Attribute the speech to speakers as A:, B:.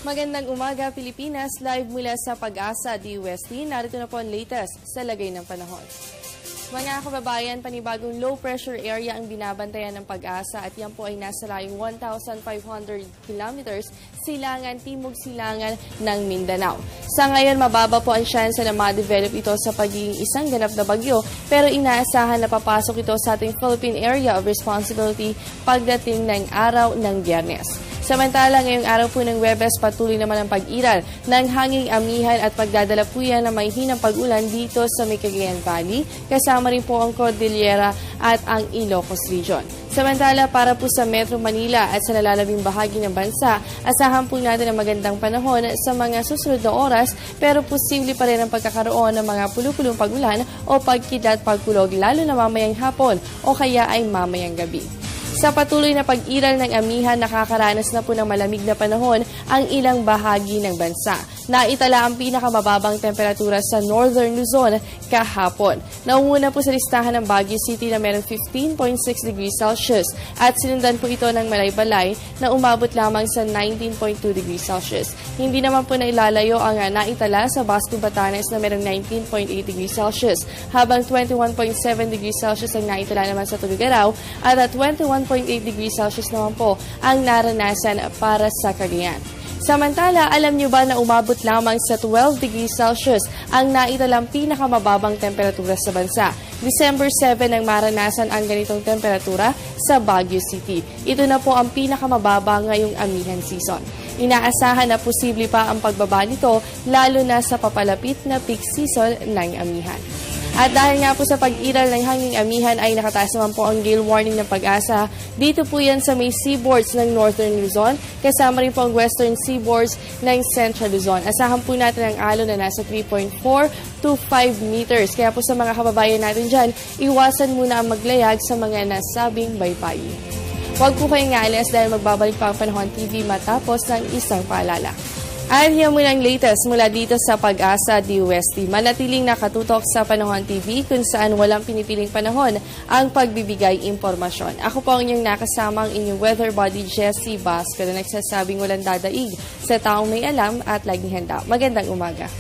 A: Magandang umaga, Pilipinas. Live mula sa Pag-asa, DUST. Narito na po ang latest sa lagay ng panahon. Mga kababayan, panibagong low-pressure area ang binabantayan ng Pag-asa at yan po ay nasa layong 1,500 kilometers timog silangan ng Mindanao. Sa ngayon, mababa po ang chance na ma-develop ito sa pagiging isang ganap na bagyo, pero inaasahan na papasok ito sa ating Philippine Area of Responsibility pagdating ng araw ng Biyernes. Samantala, ngayong araw po ng Huwebes, patuloy naman ang pag-iral ng hanging amihan at pagdadala po yan ng may hinang pag-ulan dito sa Cagayan Valley, kasama rin po ang Cordillera at ang Ilocos Region. Samantala, para po sa Metro Manila at sa nalalabing bahagi ng bansa, asahan po natin ang magandang panahon sa mga susunod na oras, pero posible pa rin ang pagkakaroon ng mga pulupulong pag-ulan o pagkidlat pagkulog lalo na mamayang hapon o kaya ay mamayang gabi. Sa patuloy na pag-iral ng amihan, nakakaranas na po ng malamig na panahon ang ilang bahagi ng bansa. Naitala ang pinakamababang temperatura sa Northern Luzon kahapon. Naunguna po sa listahan ng Baguio City na mayroong 15.6 degrees Celsius at sinundan po ito ng Malaybalay na umabot lamang sa 19.2 degrees Celsius. Hindi naman po nailalayo ang naitala sa Basco, Batanes na mayroong 19.8 degrees Celsius, habang 21.7 degrees Celsius ang naitala naman sa Tuguegarao at 21.8 degrees Celsius naman po ang naranasan para sa Cagayan. Samantala, alam niyo ba na umabot lamang sa 12 degrees Celsius ang naitalang pinakamababang temperatura sa bansa? December 7 ang maranasan ang ganitong temperatura sa Baguio City. Ito na po ang pinakamababa ngayong amihan season. Inaasahan na posible pa ang pagbaba nito lalo na sa papalapit na peak season ng amihan. At dahil nga po sa pag-iral ng hanging amihan ay nakataas naman po ang gale warning ng Pag-asa. Dito po yan sa may seaboards ng Northern Luzon, kasama rin po ang western seaboards ng Central Luzon. Asahan po natin ang alon na nasa 3.4 to 5 meters. Kaya po sa mga kababayan natin dyan, iwasan muna ang maglayag sa mga nasabing baybayin. Huwag po kayong aalis dahil magbabalik pa ang Panahon TV matapos ng isang paalala. At yan muna ang latest mula dito sa Pag-asa, DUST. Manatiling nakatutok sa Panahon TV kung saan walang pinipiling panahon ang pagbibigay impormasyon. Ako po ang inyong nakasama, ang inyong weather body, Jessie Basco, na nagsasabing walang dadaig sa taong may alam at laging handa. Magandang umaga.